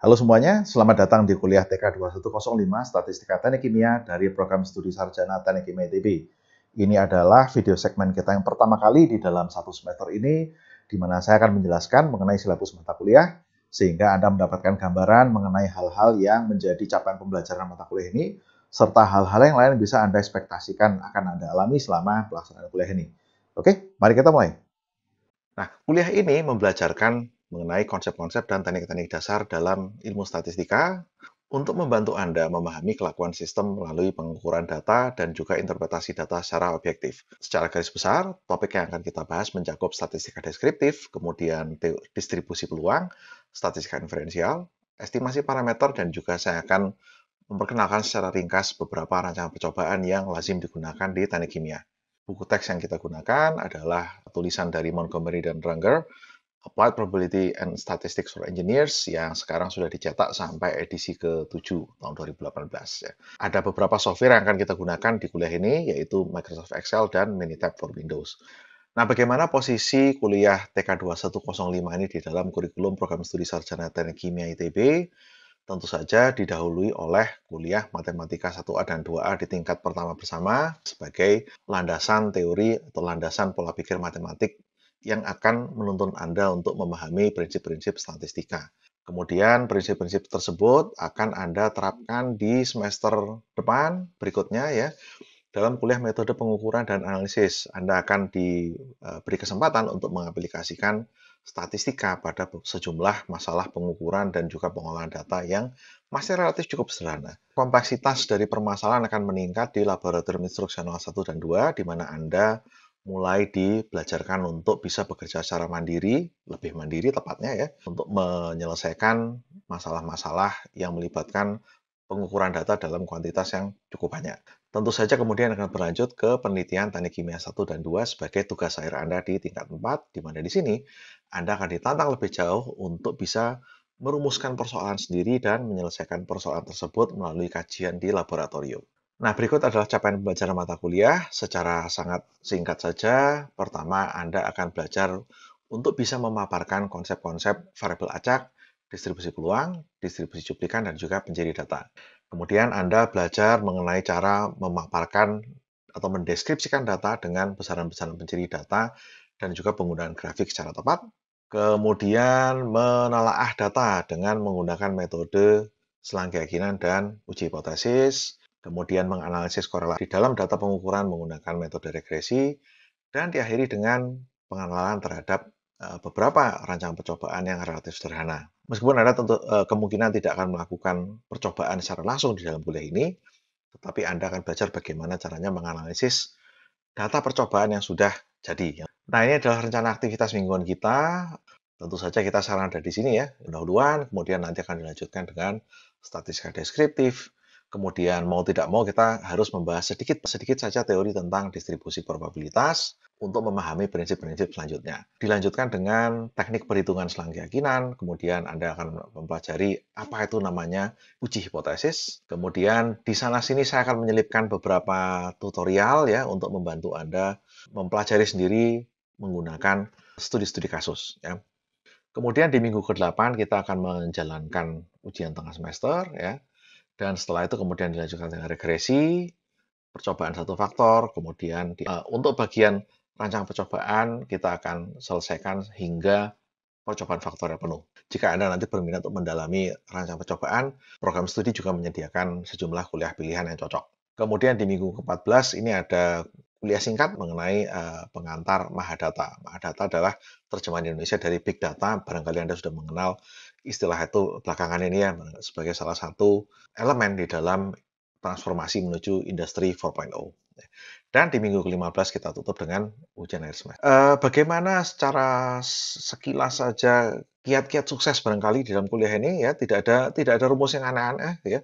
Halo semuanya, selamat datang di kuliah TK 2105 Statistika Teknik Kimia dari Program Studi Sarjana Teknik Kimia ITB. Ini adalah video segmen kita yang pertama kali di dalam satu semester ini, di mana saya akan menjelaskan mengenai silabus mata kuliah, sehingga Anda mendapatkan gambaran mengenai hal-hal yang menjadi capaian pembelajaran mata kuliah ini, serta hal-hal yang lain yang bisa Anda ekspektasikan akan Anda alami selama pelaksanaan kuliah ini. Oke, mari kita mulai. Nah, kuliah ini membelajarkan mengenai konsep-konsep dan teknik-teknik dasar dalam ilmu statistika untuk membantu Anda memahami kelakuan sistem melalui pengukuran data dan juga interpretasi data secara objektif. Secara garis besar, topik yang akan kita bahas mencakup statistika deskriptif, kemudian distribusi peluang, statistika inferensial, estimasi parameter, dan juga saya akan memperkenalkan secara ringkas beberapa rancangan percobaan yang lazim digunakan di teknik kimia. Buku teks yang kita gunakan adalah tulisan dari Montgomery dan Ranger, Applied Probability and Statistics for Engineers, yang sekarang sudah dicetak sampai edisi ke-7 tahun 2018. Ya. Ada beberapa software yang akan kita gunakan di kuliah ini, yaitu Microsoft Excel dan Minitab for Windows. Nah, bagaimana posisi kuliah TK 2105 ini di dalam kurikulum program studi sarjana teknik kimia ITB? Tentu saja didahului oleh kuliah Matematika 1A dan 2A di tingkat pertama bersama sebagai landasan teori atau landasan pola pikir matematik yang akan menuntun Anda untuk memahami prinsip-prinsip statistika. Kemudian prinsip-prinsip tersebut akan Anda terapkan di semester depan berikutnya ya. Dalam kuliah metode pengukuran dan analisis, Anda akan diberi kesempatan untuk mengaplikasikan statistika pada sejumlah masalah pengukuran dan juga pengolahan data yang masih relatif cukup sederhana. Kompleksitas dari permasalahan akan meningkat di laboratorium instruksional 1 dan 2, di mana Anda mulai dibelajarkan untuk bisa bekerja secara mandiri, lebih mandiri tepatnya ya, untuk menyelesaikan masalah-masalah yang melibatkan pengukuran data dalam kuantitas yang cukup banyak. Tentu saja kemudian akan berlanjut ke penelitian teknik kimia 1 dan 2 sebagai tugas akhir Anda di tingkat 4, di mana di sini Anda akan ditantang lebih jauh untuk bisa merumuskan persoalan sendiri dan menyelesaikan persoalan tersebut melalui kajian di laboratorium. Nah, berikut adalah capaian pembelajaran mata kuliah. Secara sangat singkat saja, pertama Anda akan belajar untuk bisa memaparkan konsep-konsep variabel acak, distribusi peluang, distribusi cuplikan, dan juga pencari data. Kemudian Anda belajar mengenai cara memaparkan atau mendeskripsikan data dengan besaran-besaran pencari data dan juga penggunaan grafik secara tepat. Kemudian menelaah data dengan menggunakan metode selang keyakinan dan uji hipotesis. Kemudian menganalisis korelasi di dalam data pengukuran menggunakan metode regresi. Dan diakhiri dengan pengenalan terhadap beberapa rancangan percobaan yang relatif sederhana. Meskipun Anda tentu kemungkinan tidak akan melakukan percobaan secara langsung di dalam kuliah ini, tetapi Anda akan belajar bagaimana caranya menganalisis data percobaan yang sudah jadi. Nah, ini adalah rencana aktivitas mingguan kita. Tentu saja kita saran ada di sini ya, pendahuluan, kemudian nanti akan dilanjutkan dengan statistika deskriptif. Kemudian mau tidak mau kita harus membahas sedikit saja teori tentang distribusi probabilitas untuk memahami prinsip-prinsip selanjutnya. Dilanjutkan dengan teknik perhitungan selang keyakinan, kemudian Anda akan mempelajari apa itu namanya uji hipotesis. Kemudian di sana-sini saya akan menyelipkan beberapa tutorial ya untuk membantu Anda mempelajari sendiri menggunakan studi-studi kasus. Ya. Kemudian di minggu ke-8 kita akan menjalankan ujian tengah semester ya. Dan setelah itu kemudian dilanjutkan dengan regresi, percobaan satu faktor, kemudian untuk bagian rancangan percobaan kita akan selesaikan hingga percobaan faktorial penuh. Jika Anda nanti berminat untuk mendalami rancangan percobaan, program studi juga menyediakan sejumlah kuliah pilihan yang cocok. Kemudian di minggu ke-14 ini ada kuliah singkat mengenai pengantar Mahadata. Mahadata adalah terjemahan Indonesia dari Big Data. Barangkali Anda sudah mengenal istilah itu belakangan ini ya sebagai salah satu elemen di dalam transformasi menuju industri 4.0. Dan di minggu ke-15 kita tutup dengan ujian akhir semester. Bagaimana secara sekilas saja kiat-kiat sukses barangkali di dalam kuliah ini ya tidak ada rumus yang aneh-aneh ya.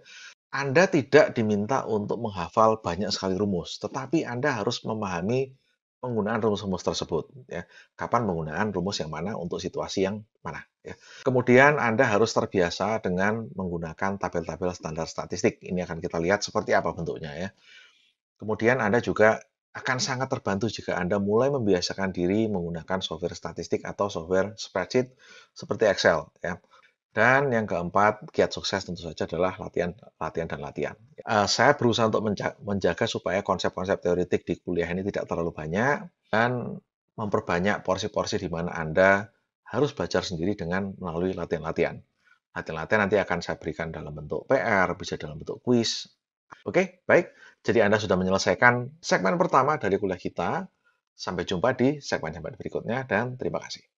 Anda tidak diminta untuk menghafal banyak sekali rumus, tetapi Anda harus memahami penggunaan rumus-rumus tersebut ya. Kapan penggunaan rumus yang mana untuk situasi yang mana ya. Kemudian Anda harus terbiasa dengan menggunakan tabel-tabel standar statistik. Ini akan kita lihat seperti apa bentuknya ya. Kemudian Anda juga akan sangat terbantu jika Anda mulai membiasakan diri menggunakan software statistik atau software spreadsheet seperti Excel ya. Dan yang keempat, kiat sukses tentu saja adalah latihan, latihan, dan latihan. Saya berusaha untuk menjaga supaya konsep-konsep teoretik di kuliah ini tidak terlalu banyak dan memperbanyak porsi-porsi di mana Anda harus belajar sendiri dengan melalui latihan-latihan. Latihan-latihan nanti akan saya berikan dalam bentuk PR, bisa dalam bentuk kuis. Oke, baik. Jadi Anda sudah menyelesaikan segmen pertama dari kuliah kita. Sampai jumpa di segmen berikutnya dan terima kasih.